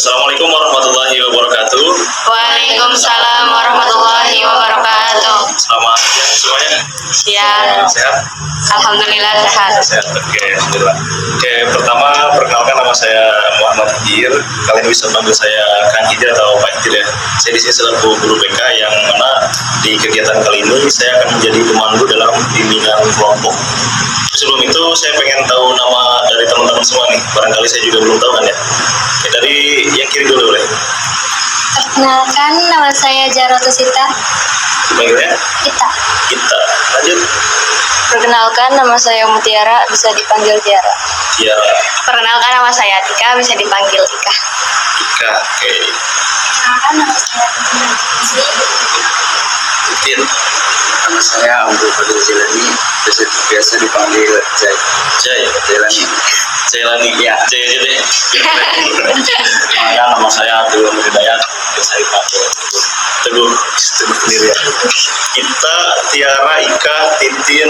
Assalamualaikum warahmatullahi wabarakatuh. Waalaikumsalam warahmatullahi wabarakatuh. Selamat siang semuanya. Siang. Sehat? Alhamdulillah sehat. Sehat. Oke, alhamdulillah. Oke, pertama perkenalkan, nama saya Muhammad Hijir. Kalian bisa panggil saya Kang Hijir atau Pak Hijir ya. Saya di sini selaku guru BK yang mana di kegiatan kali ini saya akan menjadi pemandu dalam bimbingan kelompok. Sebelum itu saya pengen tahu nama dari teman-teman semua nih. Barangkali saya juga belum tahu kan ya. Oke, dari yang kiri dulu boleh. Perkenalkan, nama saya Jaroto Sita. Dipanggilnya Ita. kita. Lanjut. Perkenalkan, nama saya Mutiara, bisa dipanggil Tiara. Tiara. Perkenalkan, nama saya Tika, bisa dipanggil Ika. Ika. Oke. Perkenalkan, nama saya Tin. Nama saya Abdul Qadir Jailani, biasa dipanggil Jai. Jai. Jailani. Jailani. Ya. Jai aja deh. Nama saya Abdul Hidayat, biasa dipanggil Teguh. Teguh sendiri ya. Kita, Tiara, Ika, Titin,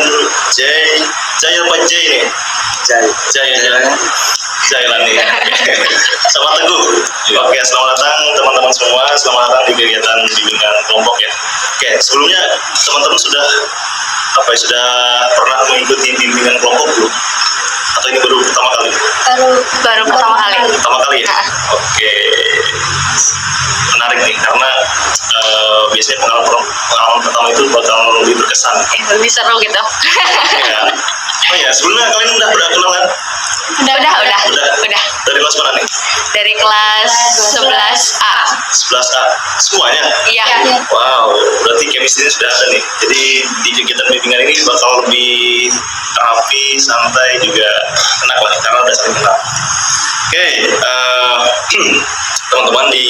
Jai. Jai apa Jai nih? Jai. Jai aja. Jailani. Jailani. Sama Teguh. Oke, selamat datang teman-teman semua. Selamat datang di kegiatan bimbingan kelompok ya. Oke, sebelumnya teman-teman sudah pernah mengikuti bimbingan kelompok belum? Atau ini baru pertama kali? Baru pertama kali. Pertama kali ya? Oke. Menarik nih, karena biasanya pengalaman pertama itu bakal lebih berkesan. Lebih seru gitu. Ya. Oh ya, sebelumnya kalian udah kenal kan? Udah. Dari kelas mana nih? Dari kelas 11A. 11A. Semuanya? Iya. Wow, berarti chemistry sudah ada nih. Jadi di kegiatan bimbingan ini bakal lebih rapi, santai, juga enak lah karena udah saling kenal. Oke, teman-teman, di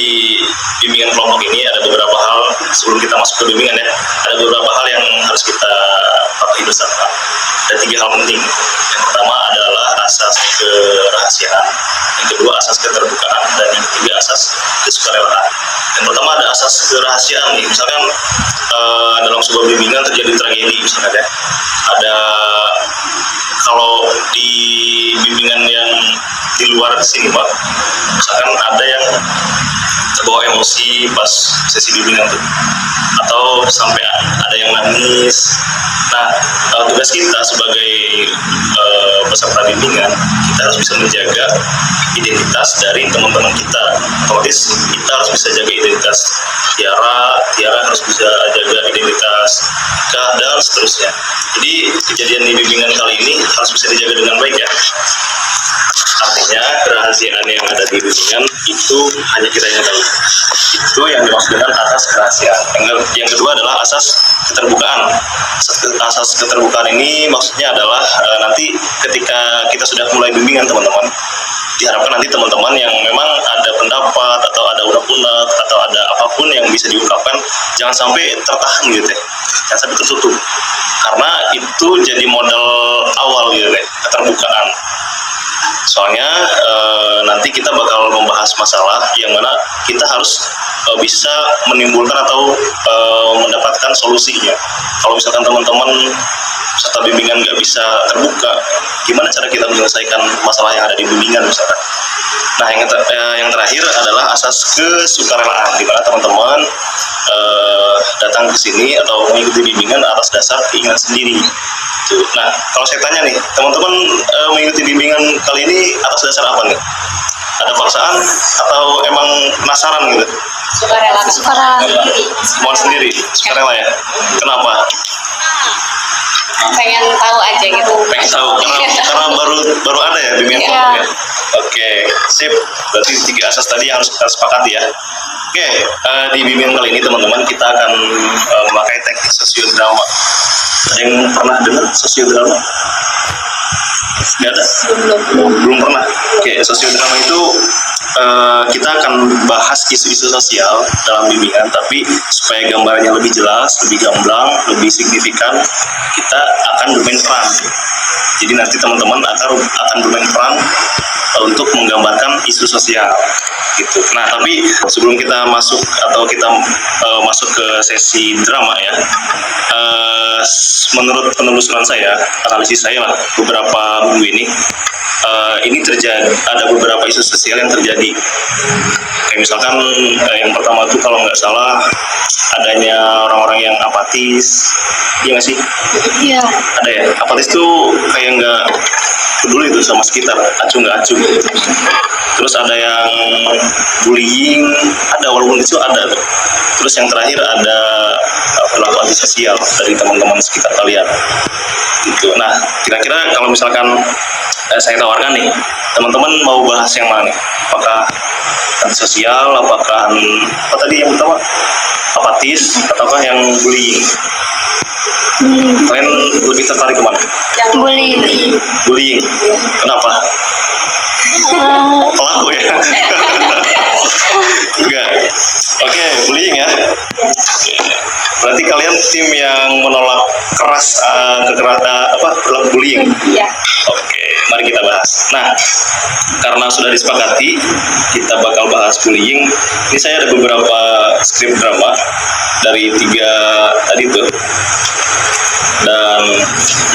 bimbingan kelompok ini ada beberapa hal sebelum kita masuk ke bimbingan ya. Ada beberapa hal yang harus kita patuhi bersama. Ada 3 hal penting. Yang pertama adalah asas kerahasiaan, yang kedua asas keterbukaan, dan yang ketiga asas kesukarelaan. Yang pertama ada asas kerahasiaan nih, misalkan dalam sebuah bimbingan terjadi tragedi misalkan ya. Ada, kalau di bimbingan yang di luar sini Pak, misalkan ada yang terbawa emosi pas sesi bimbingan tuh, atau sampai ada yang nangis. Nah, tugas kita sebagai peserta bimbingan, kita harus bisa menjaga identitas dari teman-teman kita. Otomatis kita harus bisa jaga identitas Tiara harus bisa jaga identitas Ika, dan seterusnya. Jadi kejadian di bimbingan kali ini harus bisa dijaga dengan baik ya. Artinya kerahasiaan yang ada di bimbingan itu hanya kita yang tahu. Itu yang dimaksud dengan asas kerahasiaan. Yang kedua adalah asas keterbukaan. Asas keterbukaan ini maksudnya adalah nanti ketika kita sudah mulai bimbingan teman-teman, diharapkan nanti teman-teman yang memang ada pendapat atau ada unek-unek atau ada apapun yang bisa diungkapkan, jangan sampai tertahan gitu ya, jangan sampai tertutup, karena itu jadi modal awal gitu ya, keterbukaan. Soalnya nanti kita bakal membahas masalah yang mana kita harus bisa menimbulkan atau mendapatkan solusinya. Kalau misalkan teman-teman peserta bimbingan nggak bisa terbuka, gimana cara kita menyelesaikan masalah yang ada di bimbingan misalkan. Nah, yang terakhir adalah asas kesukarelaan, di mana teman-teman datang ke sini atau mengikuti bimbingan atas dasar keinginan sendiri. Tuh. Nah, kalau saya tanya nih, teman-teman mengikuti bimbingan kali ini atas dasar apa nih? Ada paksaan atau emang penasaran gitu? Sukarela. Mau sendiri, sukarela ya? Kenapa? Pengen tahu aja gitu. Pengen tahu karena baru ada ya bimbingan Iya. kelompok ya. Oke, sip. Berarti 3 asas tadi yang harus kita sepakati ya. Oke, di bimbingan kali ini teman-teman kita akan memakai teknik sosiodrama. Ada yang pernah dengar sosiodrama? Nggak ada? Belum pernah. Oke, sosiodrama itu kita akan bahas isu-isu sosial dalam bimbingan, tapi supaya gambarnya lebih jelas, lebih gamblang, lebih signifikan, kita akan bermain peran. Jadi nanti teman-teman akan bermain peran untuk menggambarkan isu sosial gitu. Nah, tapi sebelum kita masuk ke sesi drama ya, menurut penelusuran saya, analisis saya lah beberapa minggu ini, ini terjadi, ada beberapa isu sosial yang terjadi. Kayak misalkan yang pertama tuh kalau nggak salah adanya orang-orang yang apatis, iya nggak sih? Iya. Ada ya, apatis tuh kayak nggak peduli tuh sama sekitar, acuh nggak acuh. Terus ada yang bullying, ada walaupun kecil ada tuh. Terus yang terakhir ada perilaku antisosial dari teman-teman sekitar kalian. Gitu. Nah, kira-kira kalau misalkan saya tawarkan nih, teman-teman mau bahas yang mana nih? Apakah antisosial, apakah apa tadi yang pertama? Apatis, ataukah yang bullying? Kalian lebih tertarik kemana? Bullying. Bullying. Kenapa? Pelaku ya? Enggak. Oke, bullying ya. Berarti kalian tim yang menolak keras perilaku bullying. Iya. Oke, mari kita bahas. Nah, karena sudah disepakati, kita bakal bahas bullying. Ini saya ada beberapa skrip drama dari 3 tadi tuh. Dan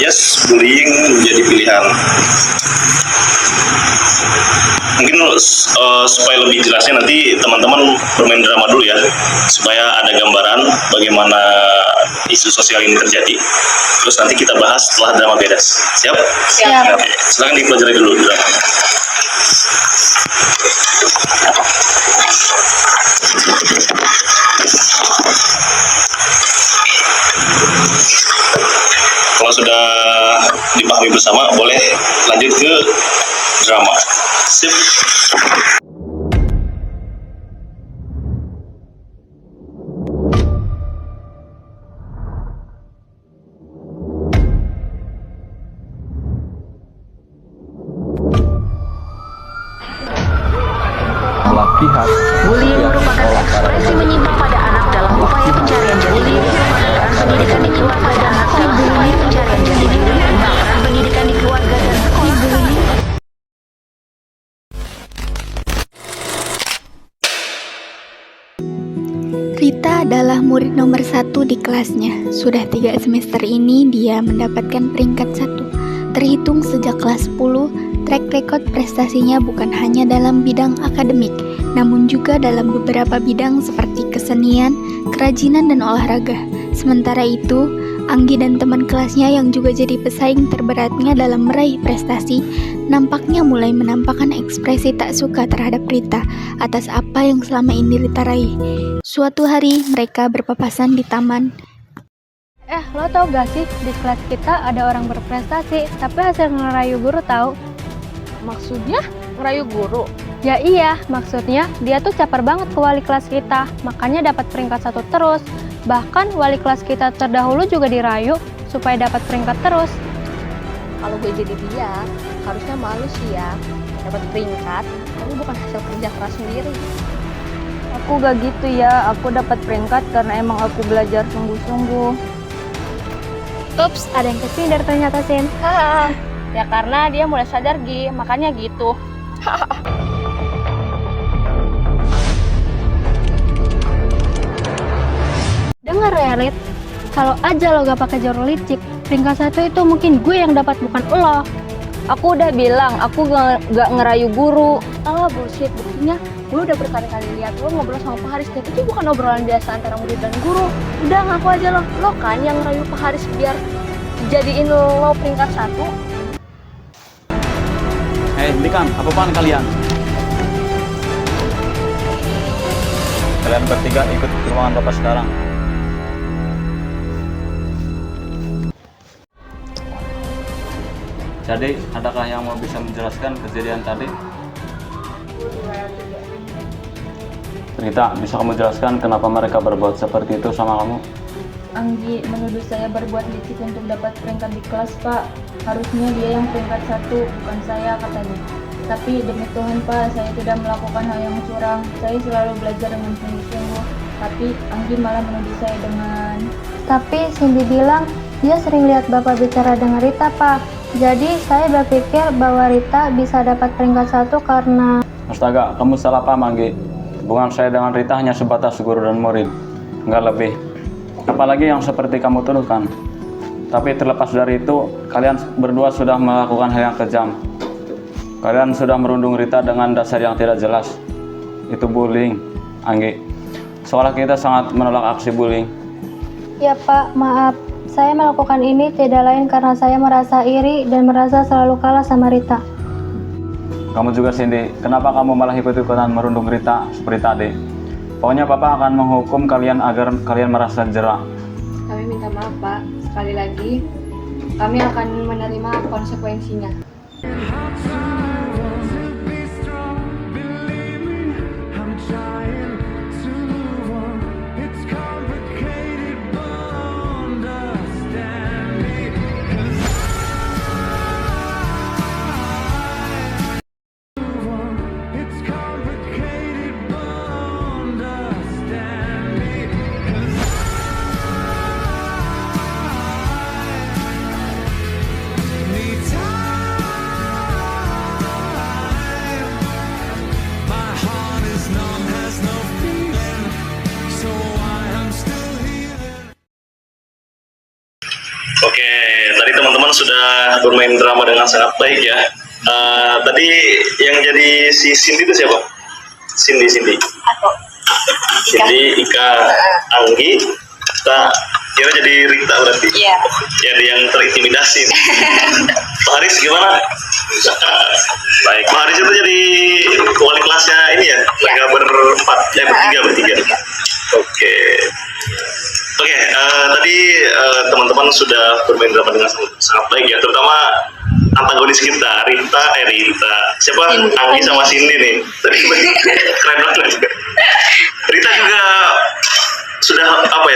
yes, bullying menjadi pilihan. Mungkin supaya lebih jelasnya nanti teman-teman bermain drama dulu ya, supaya ada gambaran bagaimana isu sosial ini terjadi. Terus nanti kita bahas setelah drama beres. Siap? Siap. Oke, silakan dipelajari dulu drama. Kalau sudah dipahami bersama, boleh lanjut ke drama. Sip. Belah pihak. Bullying merupakan ekspresi menyimpang pada anak dalam upaya pencarian jati diri. Peran pendidikan di keluarga dan hak dalam upaya pencarian jati diri. Peran pendidikan di keluarga dan sekolah. Rita adalah murid nomor 1 di kelasnya. Sudah 3 semester ini dia mendapatkan peringkat 1. Terhitung sejak kelas 10, track record prestasinya bukan hanya dalam bidang akademik, namun juga dalam beberapa bidang seperti kesenian, kerajinan, dan olahraga. Sementara itu, Anggi dan teman kelasnya yang juga jadi pesaing terberatnya dalam meraih prestasi, nampaknya mulai menampakkan ekspresi tak suka terhadap Rita atas apa yang selama ini Rita raih. Suatu hari mereka berpapasan di taman. Lo tau gak sih, di kelas kita ada orang berprestasi, tapi hasil ngerayu guru tahu. Maksudnya ngerayu guru? Ya iya, maksudnya dia tuh caper banget ke wali kelas kita, makanya dapat peringkat 1 terus. Bahkan wali kelas kita terdahulu juga dirayu supaya dapat peringkat terus. Kalau gue jadi dia, harusnya malu sih ya. Dapat peringkat, tapi bukan hasil kerja keras sendiri. Aku gak gitu ya, aku dapat peringkat karena emang aku belajar sungguh-sungguh. Ups, ada yang kesini ternyata, Sin. Ya karena dia mulai sadar makanya gitu. Dengar ya, Rit. Kalau aja lo gak pakai jarum licik, peringkat 1 itu mungkin gue yang dapat, bukan lo. Aku udah bilang, aku gak ngerayu guru. Bullshit, buktinya gue udah berkali-kali lihat lo ngobrol sama Pak Haris, dan itu bukan obrolan biasa antara murid dan guru. Udah ngaku aja lo kan yang ngerayu Pak Haris biar jadiin lo peringkat 1. Hentikan, apa-apaan kalian? Kalian bertiga ikut ke ruangan Bapak sekarang. Jadi, adakah yang mau bisa menjelaskan kejadian tadi? Rita, bisa kamu jelaskan kenapa mereka berbuat seperti itu sama kamu? Anggi menuduh saya berbuat licik untuk dapat peringkat di kelas, Pak. Harusnya dia yang peringkat 1, bukan saya, katanya. Tapi demi Tuhan, Pak, saya tidak melakukan hal yang curang. Saya selalu belajar dengan sungguh-sungguh. Tapi Anggi malah menuduh saya dengan... Tapi Cindy bilang dia sering lihat Bapak bicara dengan Rita, Pak. Jadi saya berpikir bahwa Rita bisa dapat peringkat 1 karena... Astaga, kamu salah paham, Anggi. Hubungan saya dengan Rita hanya sebatas guru dan murid, nggak lebih. Apalagi yang seperti kamu tuduhkan. Tapi terlepas dari itu, kalian berdua sudah melakukan hal yang kejam. Kalian sudah merundung Rita dengan dasar yang tidak jelas. Itu bullying, Anggi. Sekolah kita sangat menolak aksi bullying. Ya Pak, maaf. Saya melakukan ini tidak lain karena saya merasa iri dan merasa selalu kalah sama Rita. Kamu juga Cindy, kenapa kamu malah ikut-ikutan merundung Rita seperti tadi? Pokoknya Papa akan menghukum kalian agar kalian merasa jera. Kami minta maaf Pak, sekali lagi kami akan menerima konsekuensinya. Oke, tadi teman-teman sudah bermain drama dengan sangat baik ya. Tadi yang jadi si Cindy itu siapa? Cindy. Cindy, Ika, Anggi, kita kira jadi Rita berarti. Iya. Jadi yang terintimidasi. Pak Haris gimana? Baik, Pak Haris itu jadi wali kelasnya ini ya? Mereka bertiga. Oke. Oke, tadi teman-teman sudah bermain drama dengan sangat baik ya, terutama antagonis kita, Rita. Siapa? Anggi sama Cindy nih. Tadi keren banget. Rita juga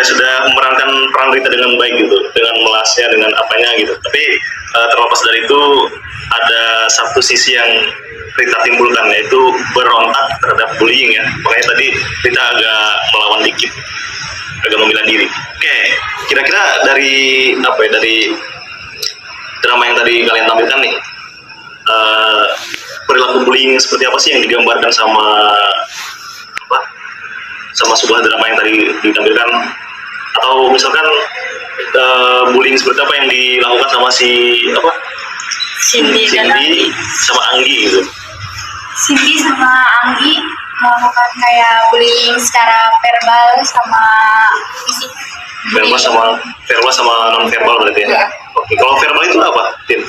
sudah memerankan peran Rita dengan baik gitu, dengan melasnya, dengan apanya gitu. Tapi terlepas dari itu ada satu sisi yang Rita timbulkan, yaitu berontak terhadap bullying ya. Makanya tadi Rita agak melawan dikit, agak membela diri. Oke, kira-kira dari drama yang tadi kalian tampilkan nih, perilaku bullying seperti apa sih yang digambarkan sama sebuah drama yang tadi ditampilkan? Atau misalkan bullying seperti apa yang dilakukan sama Cindy sama Anggi gitu? Cindy sama Anggi melakukan kayak bullying secara verbal sama fisik. Verbal sama non verbal berarti ya? Oke, kalau verbal itu apa, Tin?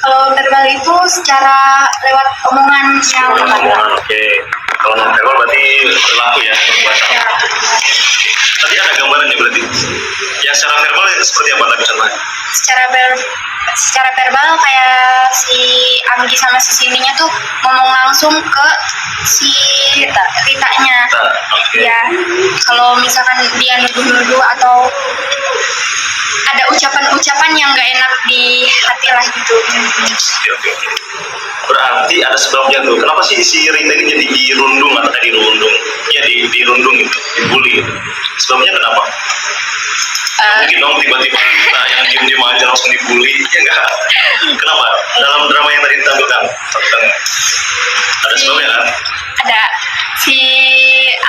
Kalau verbal itu secara lewat omongan yang Oke. Kalau non verbal berarti perilaku ya, perbuatan. Tadi ada gambaran nih berarti. Yang secara verbal seperti apa tadi contohnya? Secara verbal kayak si Anggi sama si Cindy-nya tuh ngomong langsung ke si Ritanya. Okay. Ya, kalau misalkan dia nuduh-nuduh atau ada ucapan-ucapan yang gak enak di hati lah gitu. Oke. Berarti ada sebabnya tuh. Kenapa sih si Rita ini jadi dirundung atau tadi dirundung? Ya dirundung gitu, dibully gitu. Sebabnya kenapa? Mungkin dong tiba-tiba kita yang diem-diem aja langsung dibully, ya enggak? Kenapa? Dalam drama yang tadi ditampilkan, ada sebabnya kan? Ada. Si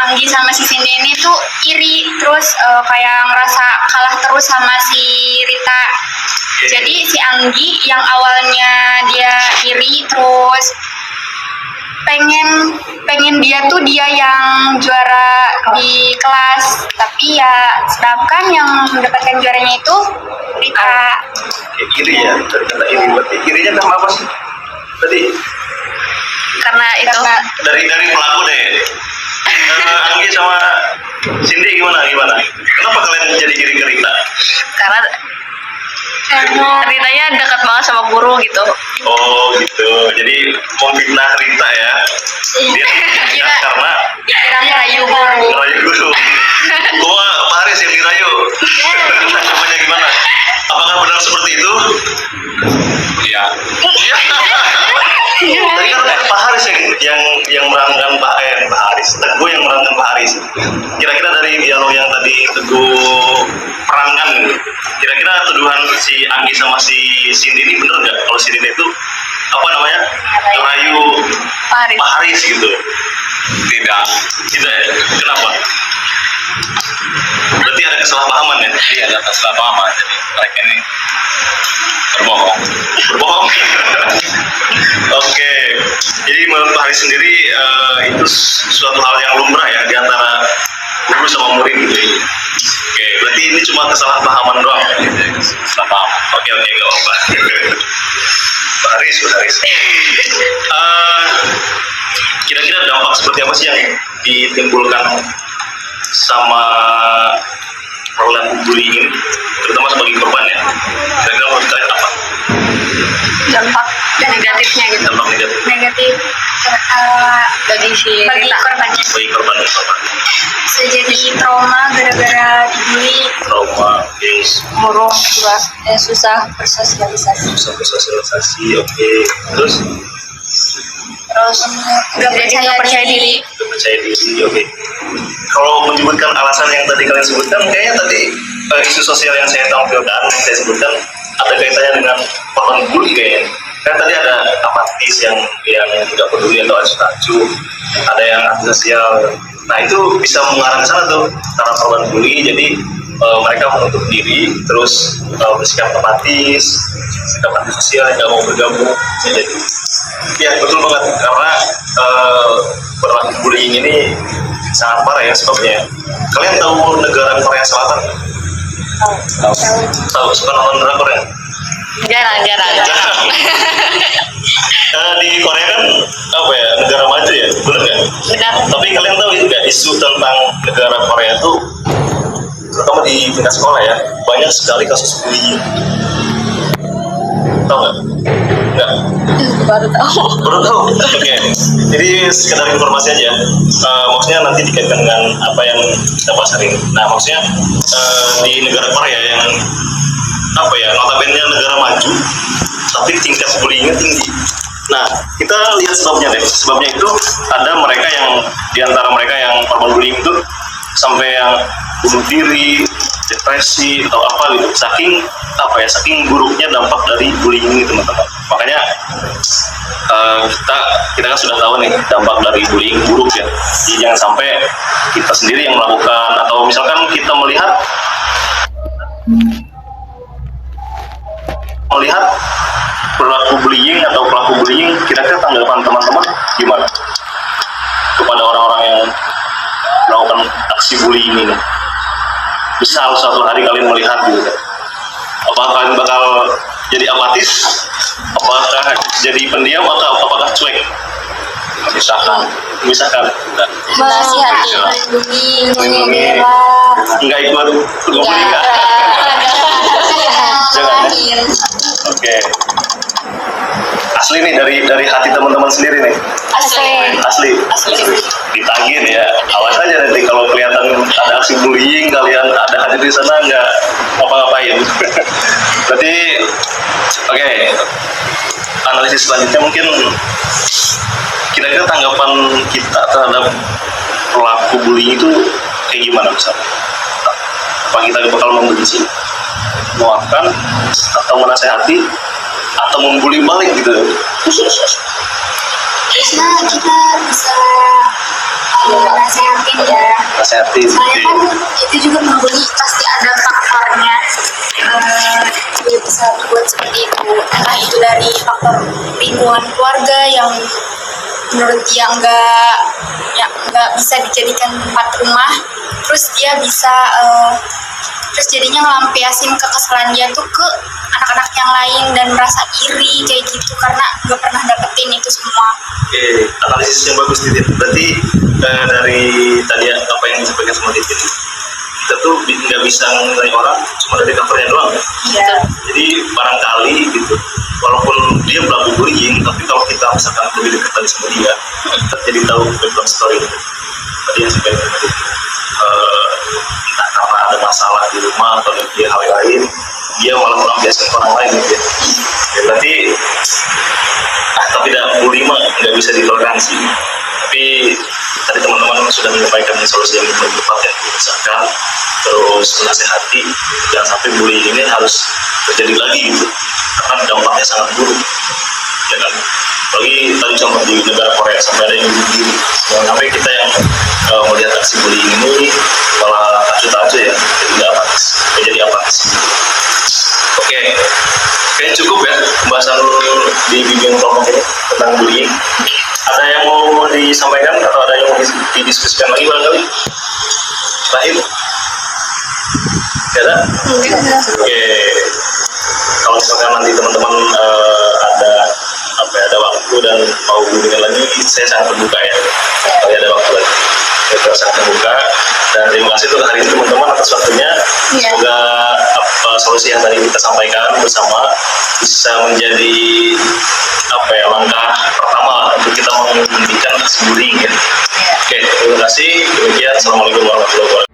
Anggi sama si Cindy ini tuh iri, terus kayak ngerasa kalah terus sama si Rita. Jadi si Anggi yang awalnya dia iri, terus pengen dia yang juara di kelas, tapi ya sedangkan yang mendapatkan juaranya itu Rita. Iri ya, ternyata iri. Berarti irinya karena apa sih? Tadi Karena itu dari pelaku deh. Anggi sama Cindy gimana? Kenapa kalian jadi iri ke Rita? karena Ritanya dekat banget sama guru gitu. Oh gitu, jadi memfitnah Rita ya. Dia karena Rayu guru. Gua Pak Haris yang dirayu. Namanya gimana? Apakah benar seperti itu? Iya. Tadi kan Pak Haris yang merangan Pak Haris. Teguh yang merangan Pak Haris. Kira-kira dari dialog yang tadi Teguh perankan, kira-kira tuduhan si Anggi sama si Cindy ini benar nggak? Kalau si Cindy itu rayu Pak Haris gitu? Tidak ya? Kenapa? Berarti ada kesalahpahaman ya? ya? Iya, data selama lama. Jadi mereka ini berbohong. Berbohong. Oke, jadi menurut Pak Haris sendiri itu suatu hal yang lumrah ya di antara guru sama murid gitu ya. Oke, berarti ini cuma kesalahpahaman doang. Salah paham. Oke, nggak apa-apa. Pak Haris. Kira-kira dampak seperti apa sih yang ditimbulkan sama perilaku bullying ini, terutama sebagai korban ya? Kira-kira menurut kalian apa? Dampak negatifnya gitu. Dampak Negatif Bagi si bagi Rita. korbannya. bagi korban. Bisa jadi trauma gara-gara dibully, Trauma, yes, Murung juga susah bersosialisasi. susah bersosialisasi, oke. Terus terus nggak percaya diri. percaya diri, oke. Kalau menyebutkan alasan yang tadi kalian sebutkan, kayaknya tadi isu sosial yang saya tampilkan, saya sebutkan ada kaitannya dengan korban bully kayaknya. Kan tadi ada apatis yang tidak peduli atau acuh-acuh, ada yang antisosial. Nah itu bisa mengarah ke sana tuh karena korban bully, jadi mereka menutup diri, terus bersikap apatis, sikap antisosial, nggak mau bergabung. Jadi ya betul banget karena perilaku bullying ini sangat parah ya sebabnya. Kalian tahu negara Korea Selatan? Tahu suka nonton drakor ya? Jarang. Di Korea kan apa ya, negara maju ya, benar nggak? Benar. Tapi kalian tahu itu nggak, isu tentang negara Korea itu terutama di tingkat sekolah ya, banyak sekali kasus bullying. Tahu nggak? Nggak. Baru tahu. Baru tahu. Oke. Jadi sekedar informasi aja. Maksudnya nanti dikaitkan dengan apa yang kita bahas hari ini. Nah, maksudnya di negara Korea yang apa ya, notabene negara maju, tapi tingkat bullyingnya tinggi. Nah, kita lihat sebabnya deh. Sebabnya itu ada mereka yang di antara mereka yang korban bullying itu sampai yang bunuh diri, depresi atau apa gitu. Saking buruknya dampak dari bullying ini, teman-teman. Makanya kita kan sudah tahu nih dampak dari bullying buruk ya. Jadi jangan sampai kita sendiri yang melakukan, atau misalkan kita melihat perilaku bullying atau pelaku bullying, kira-kira tanggapan teman-teman gimana kepada orang-orang yang melakukan aksi bullying ini? Misal suatu hari kalian melihat gitu kan, apakah kalian bakal jadi apatis, apakah jadi pendiam, atau apakah cuek? Misalkan Menasihati, melindungi, nggak ikut bullying nggak? Jangan ya? Oke. Asli nih dari hati teman-teman sendiri nih. Asli. Ditagih ya. Awas aja nanti kalau kelihatan ada aksi bullying, kalian ada hadir di sana nggak apa-apain. Berarti oke. Analisis selanjutnya mungkin kira-kira tanggapan kita terhadap pelaku bullying itu kayak gimana misalnya? Apa kita bakal membenci, memaafkan, atau menasehati, atau membuli balik gitu? Biasanya kita bisa nasehatin ya. Nasehati. Soalnya kan itu juga membuli, pasti ada faktornya. Dia bisa berbuat seperti itu. Entah itu dari faktor lingkungan keluarga yang menurut dia nggak bisa dijadikan tempat rumah. Terus dia bisa terus jadinya ngelampiasin kekesalan dia tuh ke anak-anak yang lain dan merasa iri kayak gitu karena nggak pernah dapetin itu semua. Oke, analisis yang bagus Titin. Berarti dari tadi apa yang disampaikan sama Titin, kita tuh nggak bisa menilai orang cuma dari covernya doang. Iya. Jadi barangkali gitu, walaupun dia pelaku bullying, tapi kalau kita misalkan lebih dekat lagi sama dia, kita jadi tahu background story gitu. Tadi yang saya tadi, entah karena ada masalah di rumah atau dia hal lain, dia malah melampiaskan ke orang lain gitu ya. Ya berarti tidak bully mah nggak bisa ditoleransi. Tapi tadi teman-teman sudah menyampaikan solusi yang lebih tepat ya, misalkan terus menasehati jangan sampai bullying ini harus terjadi lagi gitu, karena dampaknya sangat buruk ya kan. Apalagi tadi contoh di negara Korea sampai ada yang bunuh diri, jangan sampai kita yang melihat aksi bullying ini malah acuh-acuh ya, jadi nggak apatis. di bimbingan kelompok ini tentang bullying. Ada yang mau disampaikan atau ada yang mau didiskusikan lagi barangkali? Terakhir? Tidak ada? Oke. Kalau misalkan nanti teman-teman ada waktu dan mau bimbingan lagi, saya sangat terbuka ya. Kalau ada waktu lagi, saya sangat terbuka. Dan terima kasih untuk hari ini teman-teman atas waktunya. Semoga solusi yang tadi kita sampaikan bersama bisa menjadi langkah pertama untuk kita menghentikan bullying ya. Oke, terima kasih. Demikian, assalamualaikum warahmatullahi wabarakatuh.